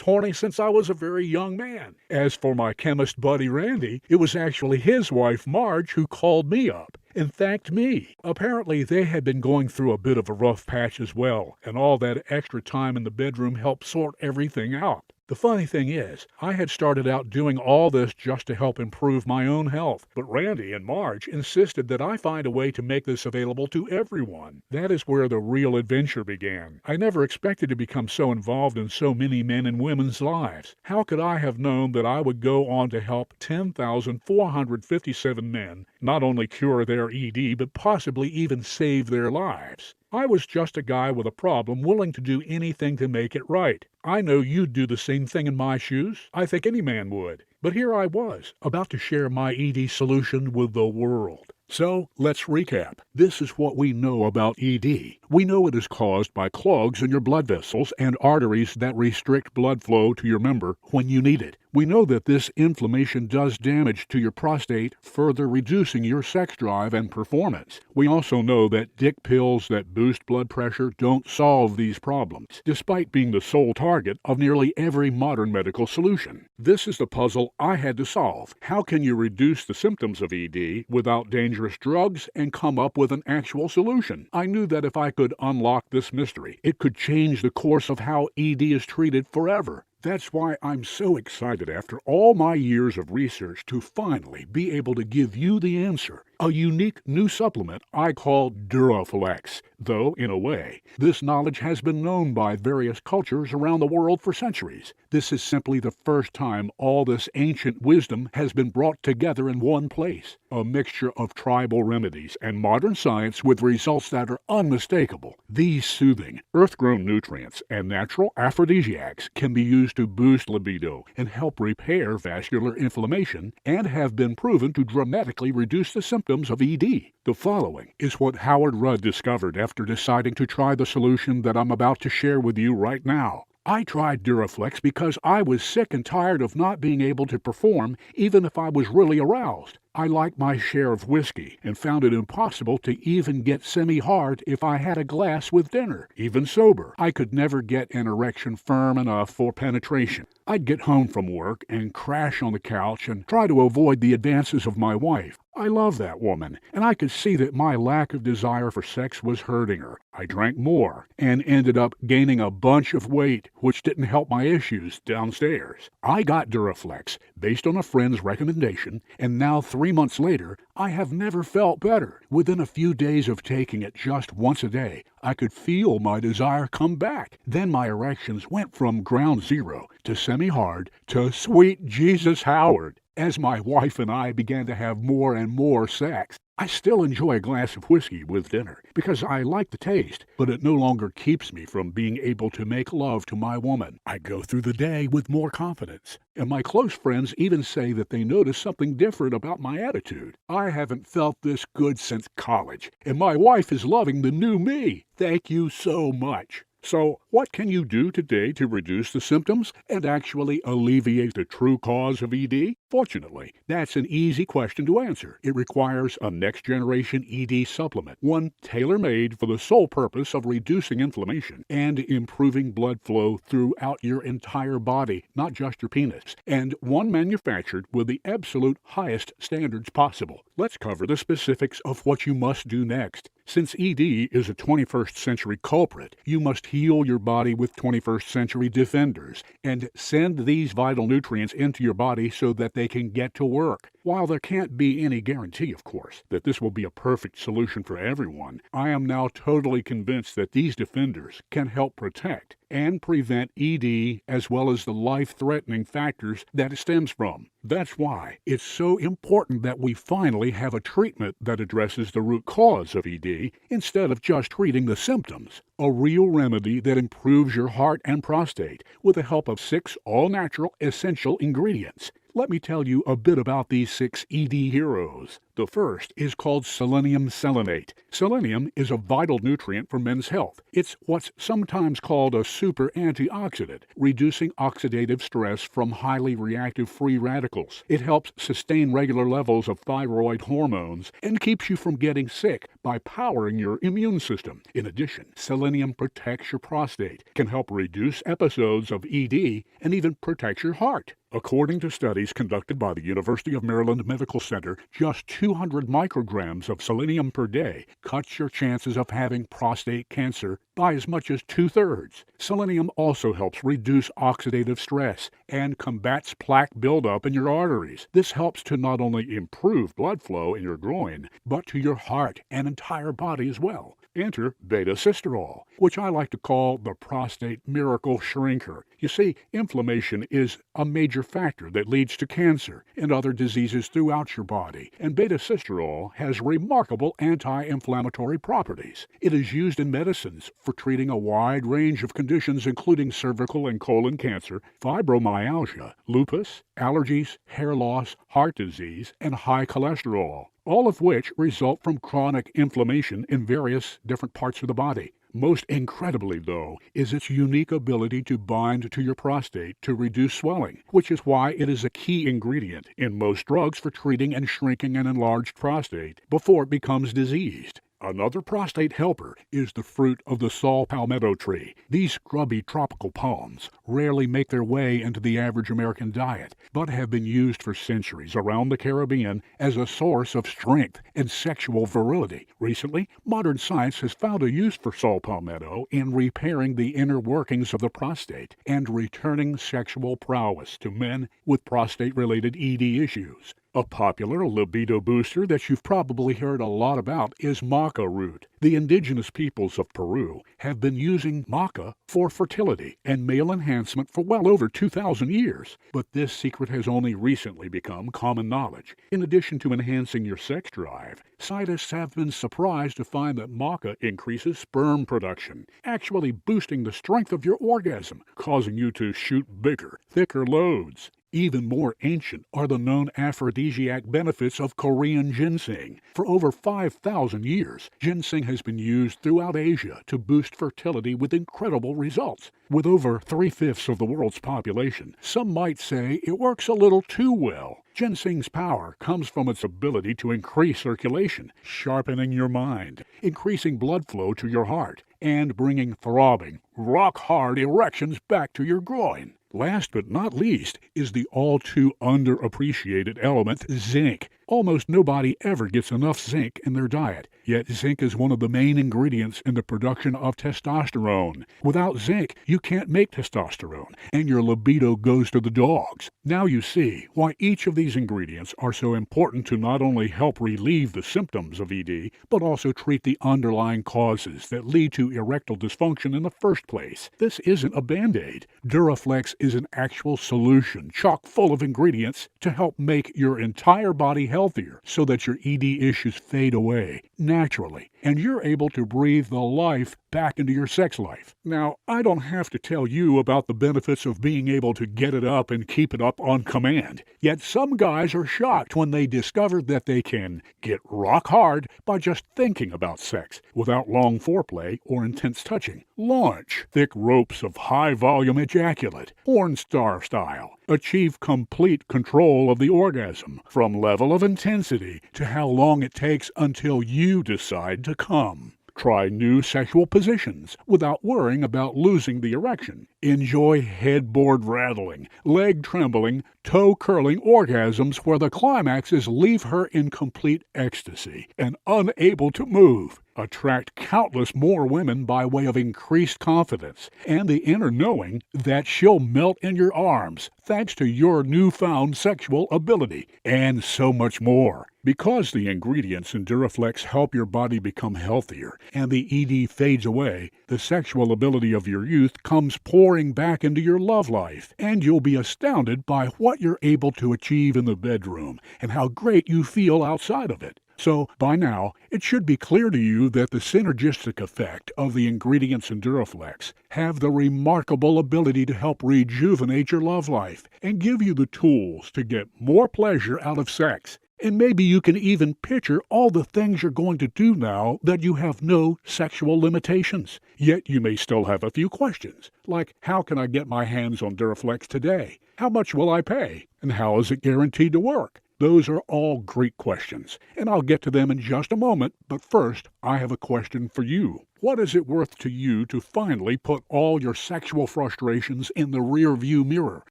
horny since I was a very young man. As for my chemist buddy Randy, it was actually his wife Marge who called me up and thanked me. Apparently, they had been going through a bit of a rough patch as well, and all that extra time in the bedroom helped sort everything out. The funny thing is, I had started out doing all this just to help improve my own health, but Randy and Marge insisted that I find a way to make this available to everyone. That is where the real adventure began. I never expected to become so involved in so many men and women's lives. How could I have known that I would go on to help 10,457 men not only cure their ED, but possibly even save their lives? I was just a guy with a problem willing to do anything to make it right. I know you'd do the same thing in my shoes. I think any man would. But here I was, about to share my ED solution with the world. So, let's recap. This is what we know about ED. We know it is caused by clogs in your blood vessels and arteries that restrict blood flow to your member when you need it. We know that this inflammation does damage to your prostate, further reducing your sex drive and performance. We also know that dick pills that boost blood pressure don't solve these problems, despite being the sole target of nearly every modern medical solution. This is the puzzle I had to solve. How can you reduce the symptoms of ED without dangerous drugs and come up with an actual solution? I knew that if I could unlock this mystery, it could change the course of how ED is treated forever. That's why I'm so excited after all my years of research to finally be able to give you the answer. A unique new supplement I call Duraflex, though, in a way, this knowledge has been known by various cultures around the world for centuries. This is simply the first time all this ancient wisdom has been brought together in one place. A mixture of tribal remedies and modern science with results that are unmistakable. These soothing, earth-grown nutrients and natural aphrodisiacs can be used to boost libido and help repair vascular inflammation and have been proven to dramatically reduce the symptoms of ED. The following is what Howard Rudd discovered after deciding to try the solution that I'm about to share with you right now. I tried Duraflex because I was sick and tired of not being able to perform even if I was really aroused. I liked my share of whiskey and found it impossible to even get semi-hard if I had a glass with dinner. Even sober, I could never get an erection firm enough for penetration. I'd get home from work and crash on the couch and try to avoid the advances of my wife. I love that woman, and I could see that my lack of desire for sex was hurting her. I drank more and ended up gaining a bunch of weight, which didn't help my issues downstairs. I got Duraflex based on a friend's recommendation, and now 3 months later, I have never felt better. Within a few days of taking it just once a day, I could feel my desire come back. Then my erections went from ground zero to semi-hard to sweet Jesus Howard. As my wife and I began to have more and more sex, I still enjoy a glass of whiskey with dinner because I like the taste, but it no longer keeps me from being able to make love to my woman. I go through the day with more confidence, and my close friends even say that they notice something different about my attitude. I haven't felt this good since college, and my wife is loving the new me. Thank you so much. So, what can you do today to reduce the symptoms and actually alleviate the true cause of ED? Fortunately, that's an easy question to answer. It requires a next-generation ED supplement, one tailor-made for the sole purpose of reducing inflammation and improving blood flow throughout your entire body, not just your penis, and one manufactured with the absolute highest standards possible. Let's cover the specifics of what you must do next. Since ED is a 21st century culprit, you must heal your body with 21st century defenders and send these vital nutrients into your body so that they can get to work. While there can't be any guarantee, of course, that this will be a perfect solution for everyone, I am now totally convinced that these defenders can help protect and prevent ED as well as the life-threatening factors that it stems from. That's why it's so important that we finally have a treatment that addresses the root cause of ED instead of just treating the symptoms. A real remedy that improves your heart and prostate with the help of 6 all-natural essential ingredients. Let me tell you a bit about these 6 ED heroes. The first is called selenium selenate. Selenium is a vital nutrient for men's health. It's what's sometimes called a super antioxidant, reducing oxidative stress from highly reactive free radicals. It helps sustain regular levels of thyroid hormones and keeps you from getting sick by powering your immune system. In addition, selenium protects your prostate, can help reduce episodes of ED, and even protects your heart. According to studies conducted by the University of Maryland Medical Center, just 200 micrograms of selenium per day cuts your chances of having prostate cancer by as much as 2/3. Selenium also helps reduce oxidative stress and combats plaque buildup in your arteries. This helps to not only improve blood flow in your groin, but to your heart and entire body as well. Enter beta-cisterol, which I like to call the prostate miracle shrinker. You see, inflammation is a major factor that leads to cancer and other diseases throughout your body, and beta-cisterol has remarkable anti-inflammatory properties. It is used in medicines for treating a wide range of conditions including cervical and colon cancer, fibromyalgia, lupus, allergies, hair loss, heart disease, and high cholesterol, all of which result from chronic inflammation in various different parts of the body. Most incredibly, though, is its unique ability to bind to your prostate to reduce swelling, which is why it is a key ingredient in most drugs for treating and shrinking an enlarged prostate before it becomes diseased. Another prostate helper is the fruit of the saw palmetto tree. These scrubby tropical palms rarely make their way into the average American diet, but have been used for centuries around the Caribbean as a source of strength and sexual virility. Recently, modern science has found a use for saw palmetto in repairing the inner workings of the prostate and returning sexual prowess to men with prostate-related ED issues. A popular libido booster that you've probably heard a lot about is maca root. The indigenous peoples of Peru have been using maca for fertility and male enhancement for well over 2,000 years, but this secret has only recently become common knowledge. In addition to enhancing your sex drive, scientists have been surprised to find that maca increases sperm production, actually boosting the strength of your orgasm, causing you to shoot bigger, thicker loads. Even more ancient are the known aphrodisiac benefits of Korean ginseng. For over 5,000 years, ginseng has been used throughout Asia to boost fertility with incredible results. With over 3/5 of the world's population, some might say it works a little too well. Ginseng's power comes from its ability to increase circulation, sharpening your mind, increasing blood flow to your heart, and bringing throbbing, rock-hard erections back to your groin. Last but not least is the all-too underappreciated element zinc. Almost nobody ever gets enough zinc in their diet, yet zinc is one of the main ingredients in the production of testosterone. Without zinc, you can't make testosterone, and your libido goes to the dogs. Now you see why each of these ingredients are so important to not only help relieve the symptoms of ED, but also treat the underlying causes that lead to erectile dysfunction in the first place. This isn't a Band-Aid. Duraflex is an actual solution chock full of ingredients to help make your entire body healthier so that your ED issues fade away naturally and you're able to breathe the life back into your sex life. Now, I don't have to tell you about the benefits of being able to get it up and keep it up on command. Yet some guys are shocked when they discover that they can get rock hard by just thinking about sex without long foreplay or intense touching. Launch thick ropes of high-volume ejaculate, porn star style. Achieve complete control of the orgasm, from level of intensity to how long it takes until you decide to come. Try new sexual positions without worrying about losing the erection. Enjoy headboard rattling, leg trembling, toe curling orgasms where the climaxes leave her in complete ecstasy and unable to move. Attract countless more women by way of increased confidence and the inner knowing that she'll melt in your arms thanks to your newfound sexual ability, and so much more. Because the ingredients in Duraflex help your body become healthier and the ED fades away, the sexual ability of your youth comes pouring back into your love life, and you'll be astounded by what you're able to achieve in the bedroom and how great you feel outside of it. So, by now, it should be clear to you that the synergistic effect of the ingredients in Duraflex have the remarkable ability to help rejuvenate your love life and give you the tools to get more pleasure out of sex. And maybe you can even picture all the things you're going to do now that you have no sexual limitations. Yet you may still have a few questions, like how can I get my hands on Duraflex today? How much will I pay? And how is it guaranteed to work? Those are all great questions, and I'll get to them in just a moment, but first, I have a question for you. What is it worth to you to finally put all your sexual frustrations in the rear-view mirror?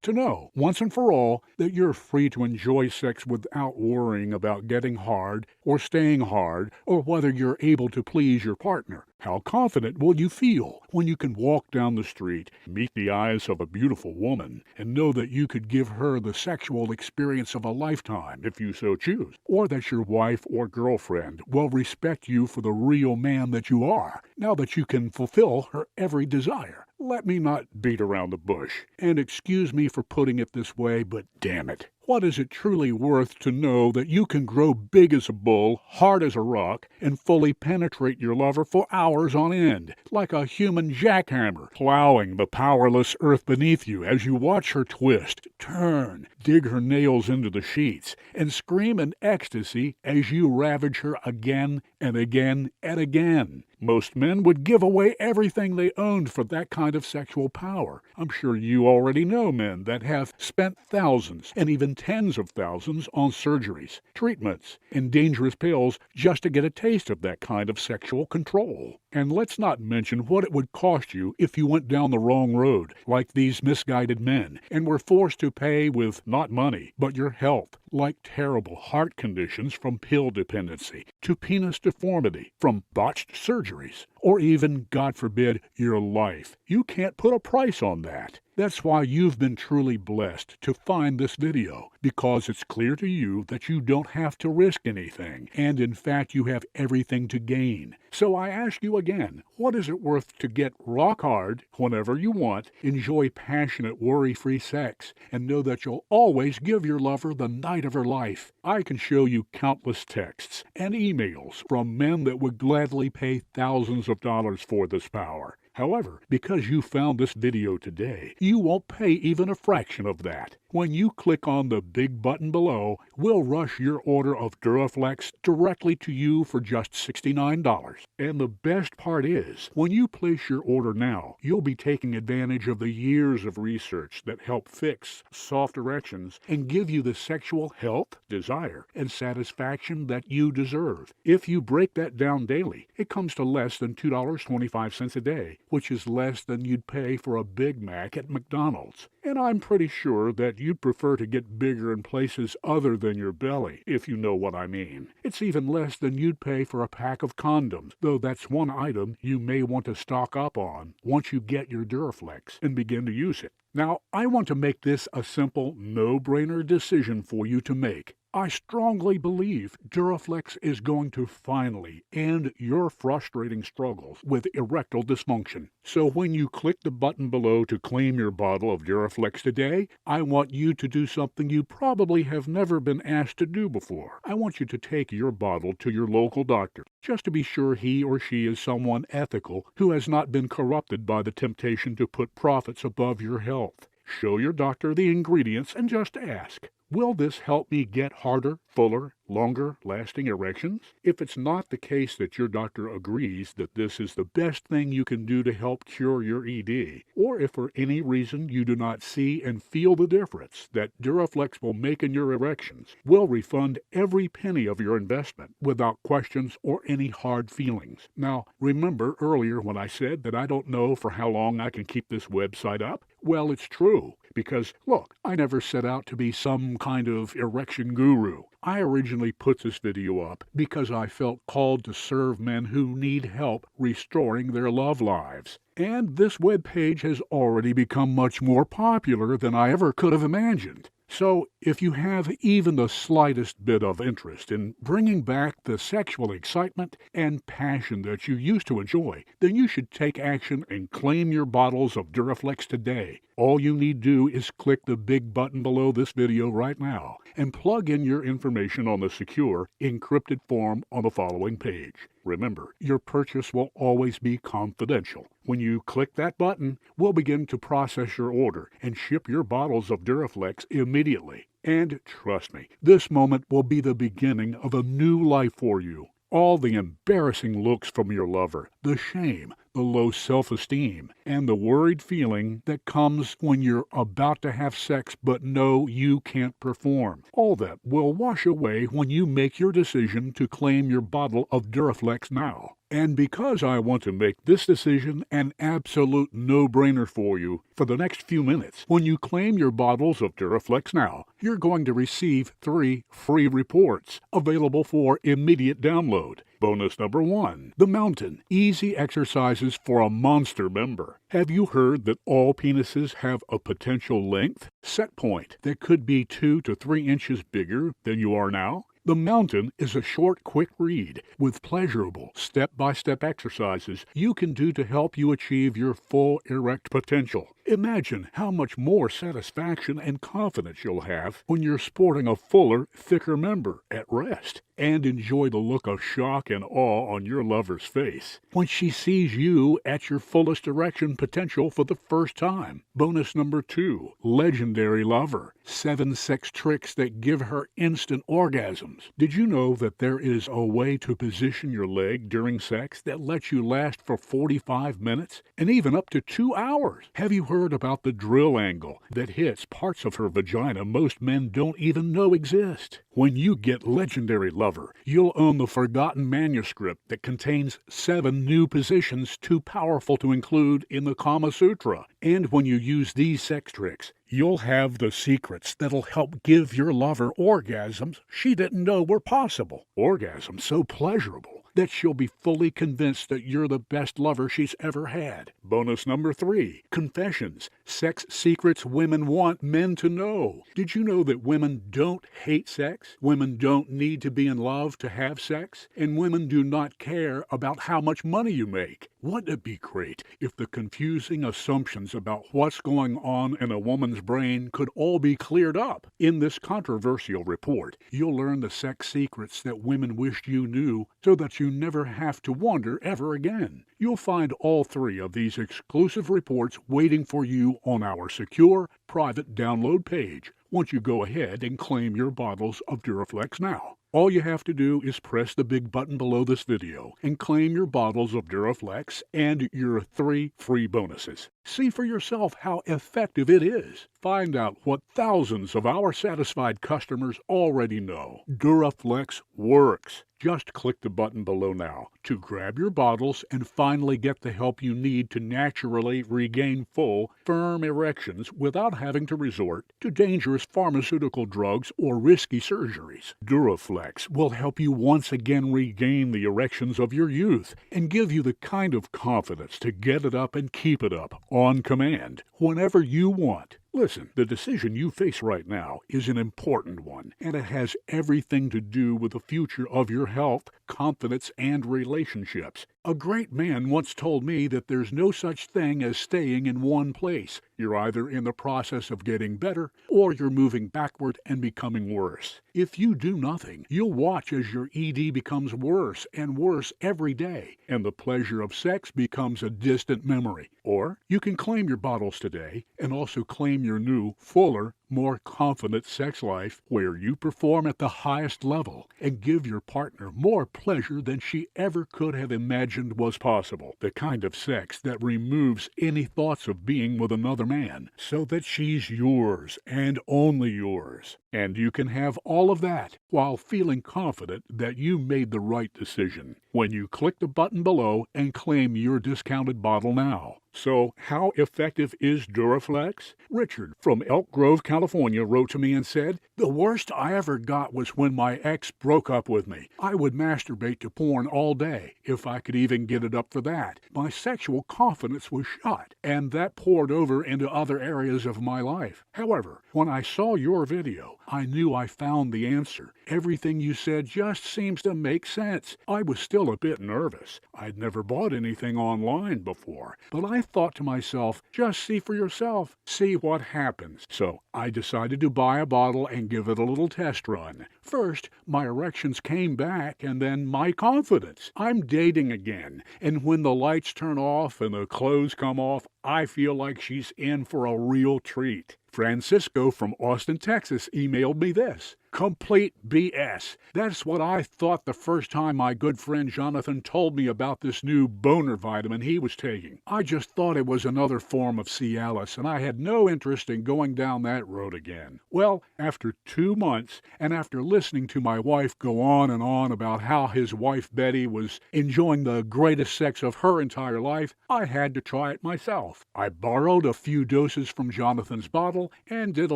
To know, once and for all, that you're free to enjoy sex without worrying about getting hard or staying hard or whether you're able to please your partner. How confident will you feel when you can walk down the street, meet the eyes of a beautiful woman, and know that you could give her the sexual experience of a lifetime if you so choose, or that your wife or girlfriend will respect you for the real man that you are, now that you can fulfill her every desire? Let me not beat around the bush, and excuse me for putting it this way, but damn it. What is it truly worth to know that you can grow big as a bull, hard as a rock, and fully penetrate your lover for hours on end, like a human jackhammer, plowing the powerless earth beneath you as you watch her twist, turn, dig her nails into the sheets, and scream in ecstasy as you ravage her again and again and again? Most men would give away everything they owned for that kind of sexual power. I'm sure you already know men that have spent thousands and even tens of thousands on surgeries, treatments, and dangerous pills just to get a taste of that kind of sexual control. And let's not mention what it would cost you if you went down the wrong road, like these misguided men, and were forced to pay with not money, but your health, like terrible heart conditions from pill dependency, to penis deformity from botched surgeries, or even, God forbid, your life. You can't put a price on that. That's why you've been truly blessed to find this video, because it's clear to you that you don't have to risk anything, and in fact you have everything to gain. So I ask you again, what is it worth to get rock hard whenever you want, enjoy passionate, worry-free sex, and know that you'll always give your lover the night of her life? I can show you countless texts and emails from men that would gladly pay thousands of dollars for this power. However, because you found this video today, you won't pay even a fraction of that. When you click on the big button below, we'll rush your order of Duraflex directly to you for just $69. And the best part is, when you place your order now, you'll be taking advantage of the years of research that help fix soft erections and give you the sexual health, desire, and satisfaction that you deserve. If you break that down daily, it comes to less than $2.25 a day, which is less than you'd pay for a Big Mac at McDonald's. And I'm pretty sure that you'd prefer to get bigger in places other than your belly, if you know what I mean. It's even less than you'd pay for a pack of condoms, though that's one item you may want to stock up on once you get your Duraflex and begin to use it. Now, I want to make this a simple, no-brainer decision for you to make. I strongly believe Duraflex is going to finally end your frustrating struggles with erectile dysfunction. So when you click the button below to claim your bottle of Duraflex today, I want you to do something you probably have never been asked to do before. I want you to take your bottle to your local doctor, just to be sure he or she is someone ethical who has not been corrupted by the temptation to put profits above your health. Show your doctor the ingredients and just ask, will this help me get harder, fuller, longer-lasting erections? If it's not the case that your doctor agrees that this is the best thing you can do to help cure your ED, or if for any reason you do not see and feel the difference that Duraflex will make in your erections, we'll refund every penny of your investment without questions or any hard feelings. Now, remember earlier when I said that I don't know for how long I can keep this website up? Well, it's true. Because, look, I never set out to be some kind of erection guru. I originally put this video up because I felt called to serve men who need help restoring their love lives. And this webpage has already become much more popular than I ever could have imagined. So, if you have even the slightest bit of interest in bringing back the sexual excitement and passion that you used to enjoy, then you should take action and claim your bottles of Duraflex today. All you need to do is click the big button below this video right now and plug in your information on the secure, encrypted form on the following page. Remember, your purchase will always be confidential. When you click that button, we'll begin to process your order and ship your bottles of Duraflex immediately. And trust me, this moment will be the beginning of a new life for you. All the embarrassing looks from your lover, the shame, the low self-esteem, and the worried feeling that comes when you're about to have sex but know you can't perform. All that will wash away when you make your decision to claim your bottle of Duraflex now. And because I want to make this decision an absolute no-brainer for you, for the next few minutes, when you claim your bottles of Duraflex now, you're going to receive 3 free reports available for immediate download. Bonus number 1, The Mountain, easy exercises for a monster member. Have you heard that all penises have a potential length, set point, that could be 2 to 3 inches bigger than you are now? The Mountain is a short, quick read with pleasurable, step-by-step exercises you can do to help you achieve your full erect potential. Imagine how much more satisfaction and confidence you'll have when you're sporting a fuller, thicker member at rest. And enjoy the look of shock and awe on your lover's face when she sees you at your fullest erection potential for the first time. Bonus number 2, Legendary Lover, 7 sex tricks that give her instant orgasms. Did you know that there is a way to position your leg during sex that lets you last for 45 minutes and even up to 2 hours? Have you heard about the drill angle that hits parts of her vagina most men don't even know exist? When you get Legendary Lover, you'll own the forgotten manuscript that contains 7 new positions too powerful to include in the Kama Sutra. And when you use these sex tricks, you'll have the secrets that'll help give your lover orgasms she didn't know were possible. Orgasms so pleasurable that she'll be fully convinced that you're the best lover she's ever had. Bonus number 3, Confessions, sex secrets women want men to know. Did you know that women don't hate sex? Women don't need to be in love to have sex? And women do not care about how much money you make. Wouldn't it be great if the confusing assumptions about what's going on in a woman's brain could all be cleared up? In this controversial report, you'll learn the sex secrets that women wished you knew so that you never have to wonder ever again. You'll find all three of these exclusive reports waiting for you on our secure, private download page once you go ahead and claim your bottles of Duraflex now. All you have to do is press the big button below this video and claim your bottles of Duraflex and your 3 free bonuses. See for yourself how effective it is. Find out what thousands of our satisfied customers already know. Duraflex works. Just click the button below now to grab your bottles and finally get the help you need to naturally regain full, firm erections without having to resort to dangerous pharmaceutical drugs or risky surgeries. Duraflex will help you once again regain the erections of your youth and give you the kind of confidence to get it up and keep it up on command whenever you want. Listen, the decision you face right now is an important one, and it has everything to do with the future of your health, confidence, and relationships. A great man once told me that there's no such thing as staying in one place. You're either in the process of getting better, or you're moving backward and becoming worse. If you do nothing, you'll watch as your ED becomes worse and worse every day, and the pleasure of sex becomes a distant memory. Or you can claim your bottles today and also claim your new, fuller, more confident sex life where you perform at the highest level and give your partner more pleasure than she ever could have imagined was possible. The kind of sex that removes any thoughts of being with another man so that she's yours and only yours. And you can have all of that while feeling confident that you made the right decision when you click the button below and claim your discounted bottle now. So, how effective is Duraflex? Richard from Elk Grove, California wrote to me and said, "The worst I ever got was when my ex broke up with me. I would masturbate to porn all day, if I could even get it up for that. My sexual confidence was shot, and that poured over into other areas of my life. However, when I saw your video, I knew I found the answer. Everything you said just seems to make sense. I was still a bit nervous. I'd never bought anything online before, but I thought to myself, just see for yourself, see what happens. So I decided to buy a bottle and give it a little test run. First, my erections came back, and then my confidence. I'm dating again, and when the lights turn off and the clothes come off, I feel like she's in for a real treat." Francisco from Austin, Texas emailed me this: "Complete BS. That's what I thought the first time my good friend Jonathan told me about this new boner vitamin he was taking. I just thought it was another form of Cialis, and I had no interest in going down that road again. Well, after 2 months, and after listening to my wife go on and on about how his wife Betty was enjoying the greatest sex of her entire life, I had to try it myself. I borrowed a few doses from Jonathan's bottle and did a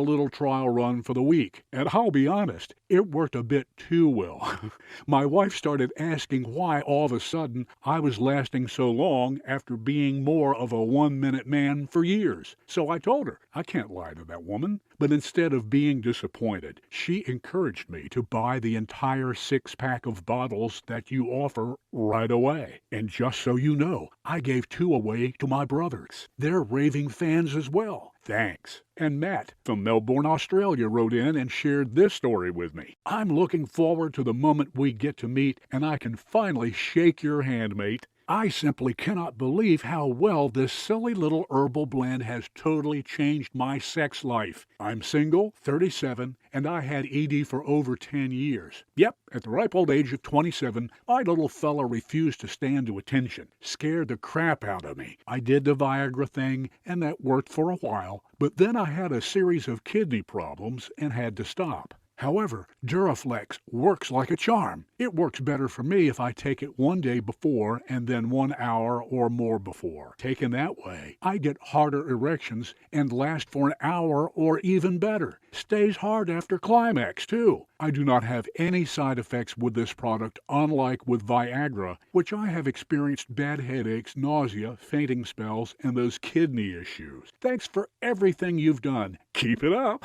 little trial run for the week, and I'll be honest, it worked a bit too well. My wife started asking why all of a sudden I was lasting so long after being more of a 1-minute man for years. So I told her, I can't lie to that woman. But instead of being disappointed, she encouraged me to buy the entire 6-pack of bottles that you offer right away. And just so you know, I gave 2 away to my brothers. They're raving fans as well. Thanks." And Matt from Melbourne, Australia wrote in and shared this story with me. "I'm looking forward to the moment we get to meet and I can finally shake your hand, mate. I simply cannot believe how well this silly little herbal blend has totally changed my sex life. I'm single, 37, and I had ED for over 10 years. Yep, at the ripe old age of 27, my little fella refused to stand to attention. Scared the crap out of me. I did the Viagra thing, and that worked for a while, but then I had a series of kidney problems and had to stop. However, Duraflex works like a charm. It works better for me if I take it 1 day before and then 1 hour or more before. Taken that way, I get harder erections and last for an hour or even better. Stays hard after climax, too. I do not have any side effects with this product, unlike with Viagra, which I have experienced bad headaches, nausea, fainting spells, and those kidney issues. Thanks for everything you've done. Keep it up."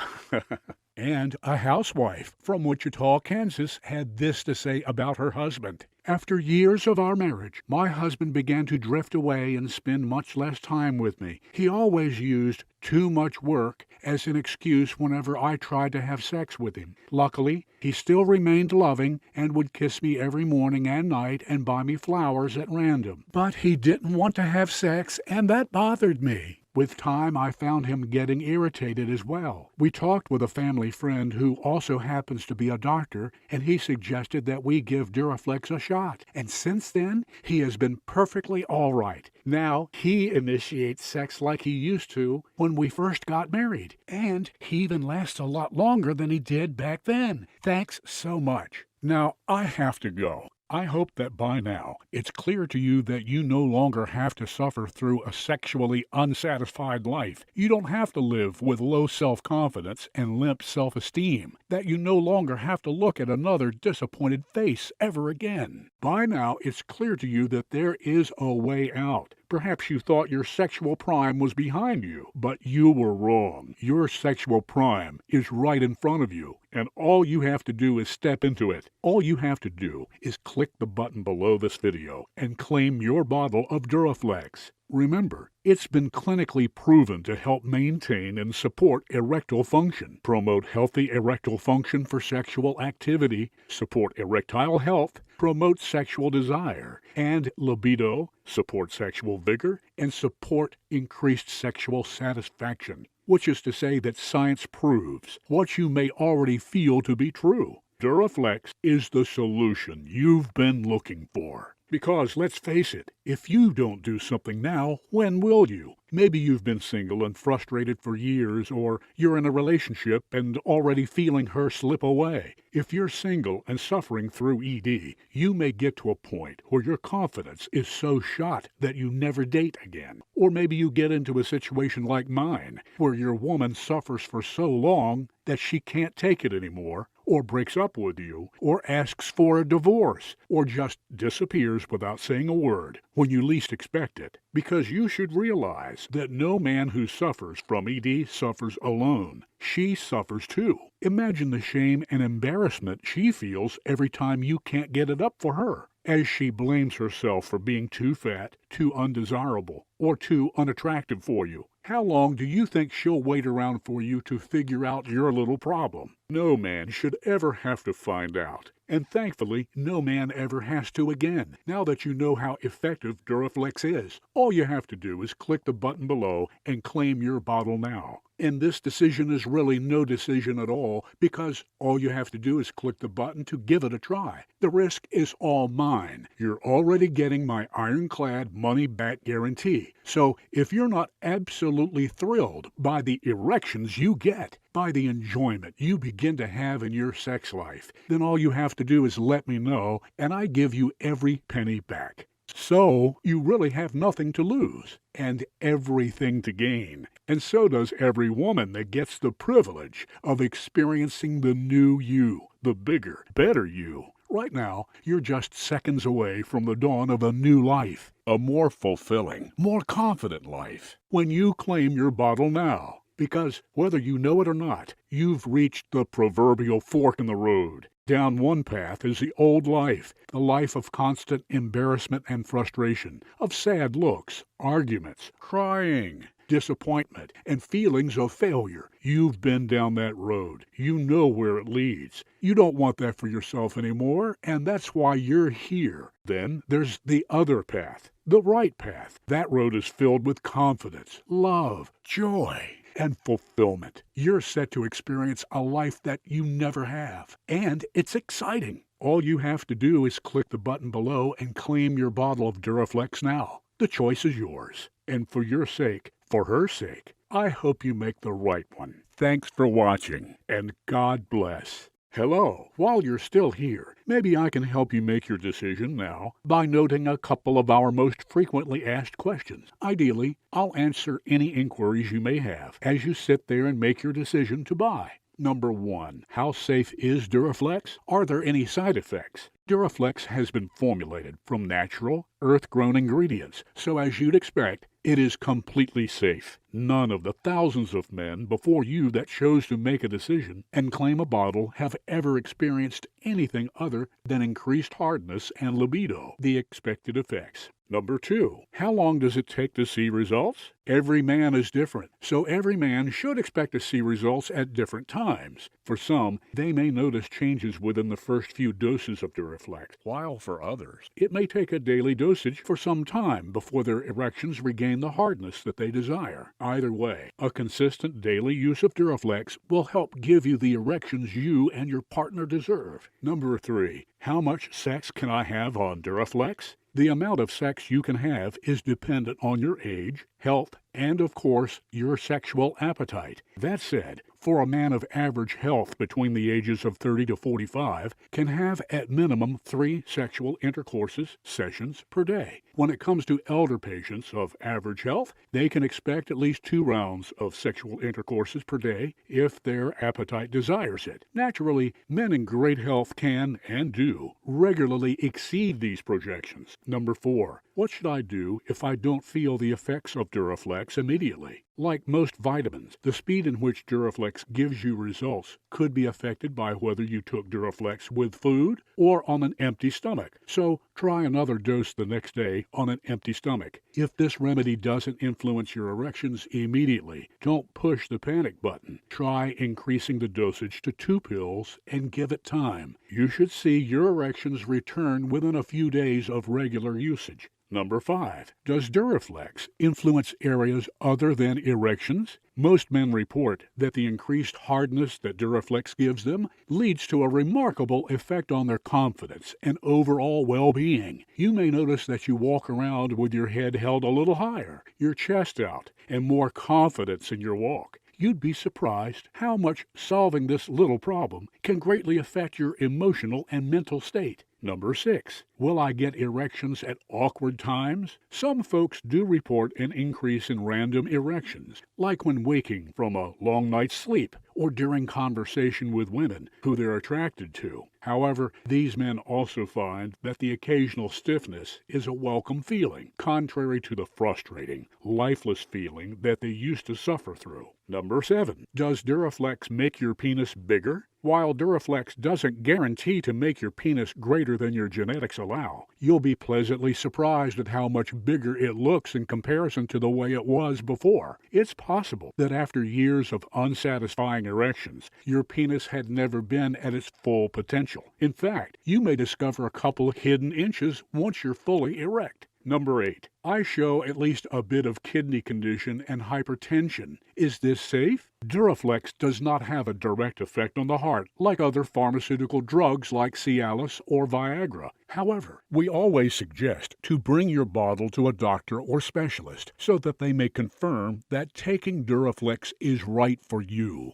And a housewife from Wichita, Kansas, had this to say about her husband. After years of our marriage, my husband began to drift away and spend much less time with me. He always used too much work as an excuse whenever I tried to have sex with him. Luckily, he still remained loving and would kiss me every morning and night and buy me flowers at random. But he didn't want to have sex, and that bothered me. With time, I found him getting irritated as well. We talked with a family friend who also happens to be a doctor, and he suggested that we give Duraflex a shot. And since then, he has been perfectly all right. Now, he initiates sex like he used to when we first got married, and he even lasts a lot longer than he did back then. Thanks so much. Now, I have to go. I hope that by now it's clear to you that you no longer have to suffer through a sexually unsatisfied life. You don't have to live with low self-confidence and limp self-esteem. That you no longer have to look at another disappointed face ever again. By now it's clear to you that there is a way out. Perhaps you thought your sexual prime was behind you, but you were wrong. Your sexual prime is right in front of you, and all you have to do is step into it. All you have to do is click the button below this video and claim your bottle of Duraflex. Remember, it's been clinically proven to help maintain and support erectile function, promote healthy erectile function for sexual activity, support erectile health, promote sexual desire and libido, support sexual vigor, and support increased sexual satisfaction, which is to say that science proves what you may already feel to be true. Duraflex is the solution you've been looking for. Because, let's face it, if you don't do something now, when will you? Maybe you've been single and frustrated for years, or you're in a relationship and already feeling her slip away. If you're single and suffering through ED, you may get to a point where your confidence is so shot that you never date again. Or maybe you get into a situation like mine, where your woman suffers for so long that she can't take it anymore, or breaks up with you, or asks for a divorce, or just disappears without saying a word when you least expect it. Because you should realize that no man who suffers from ED suffers alone. She suffers too. Imagine the shame and embarrassment she feels every time you can't get it up for her, as she blames herself for being too fat, too undesirable, or too unattractive for you. How long do you think she'll wait around for you to figure out your little problem? No man should ever have to find out. And thankfully, no man ever has to again. Now that you know how effective Duraflex is, all you have to do is click the button below and claim your bottle now. And this decision is really no decision at all, because all you have to do is click the button to give it a try. The risk is all mine. You're already getting my ironclad money-back guarantee. So if you're not absolutely thrilled by the erections you get, by the enjoyment you begin to have in your sex life, then all you have to do is let me know, and I give you every penny back. So you really have nothing to lose and everything to gain. And so does every woman that gets the privilege of experiencing the new you, the bigger, better you. Right now, you're just seconds away from the dawn of a new life, a more fulfilling, more confident life, when you claim your bottle now. Because, whether you know it or not, you've reached the proverbial fork in the road. Down one path is the old life, the life of constant embarrassment and frustration, of sad looks, arguments, crying, disappointment, and feelings of failure. You've been down that road. You know where it leads. You don't want that for yourself anymore, and that's why you're here. Then there's the other path, the right path. That road is filled with confidence, love, joy, and fulfillment. You're set to experience a life that you never have, and it's exciting. All you have to do is click the button below and claim your bottle of Duraflex now. The choice is yours, and for your sake, for her sake, I hope you make the right one. Thanks for watching, and God bless. Hello, while you're still here, maybe I can help you make your decision now by noting a couple of our most frequently asked questions. Ideally, I'll answer any inquiries you may have as you sit there and make your decision to buy. Number 1. How safe is Duraflex? Are there any side effects? Duraflex has been formulated from natural, earth-grown ingredients, so as you'd expect, it is completely safe. None of the thousands of men before you that chose to make a decision and claim a bottle have ever experienced anything other than increased hardness and libido, the expected effects. Number 2, how long does it take to see results? Every man is different, so every man should expect to see results at different times. For some, they may notice changes within the first few doses of Duraflex, while for others, it may take a daily dosage for some time before their erections regain the hardness that they desire. Either way, a consistent daily use of Duraflex will help give you the erections you and your partner deserve. Number 3, how much sex can I have on Duraflex? The amount of sex you can have is dependent on your age, health, and of course, your sexual appetite. That said, for a man of average health between the ages of 30 to 45 can have at minimum 3 sexual intercourses sessions per day. When it comes to elder patients of average health, they can expect at least 2 rounds of sexual intercourses per day if their appetite desires it. Naturally, men in great health can, and do, regularly exceed these projections. Number 4, what should I do if I don't feel the effects of Duraflex immediately? Like most vitamins, the speed in which Duraflex gives you results could be affected by whether you took Duraflex with food or on an empty stomach. So try another dose the next day on an empty stomach. If this remedy doesn't influence your erections immediately, don't push the panic button. Try increasing the dosage to 2 pills and give it time. You should see your erections return within a few days of regular usage. Number 5, does Duraflex influence areas other than erections? Most men report that the increased hardness that Duraflex gives them leads to a remarkable effect on their confidence and overall well-being. You may notice that you walk around with your head held a little higher, your chest out, and more confidence in your walk. You'd be surprised how much solving this little problem can greatly affect your emotional and mental state. Number 6, will I get erections at awkward times? Some folks do report an increase in random erections, like when waking from a long night's sleep or during conversation with women who they're attracted to. However, these men also find that the occasional stiffness is a welcome feeling, contrary to the frustrating, lifeless feeling that they used to suffer through. Number 7, does Duraflex make your penis bigger? While Duraflex doesn't guarantee to make your penis greater than your genetics allow, you'll be pleasantly surprised at how much bigger it looks in comparison to the way it was before. It's possible that after years of unsatisfying erections, your penis had never been at its full potential. In fact, you may discover a couple of hidden inches once you're fully erect. Number 8, I show at least a bit of kidney condition and hypertension. Is this safe? Duraflex does not have a direct effect on the heart like other pharmaceutical drugs like Cialis or Viagra. However, we always suggest to bring your bottle to a doctor or specialist so that they may confirm that taking Duraflex is right for you.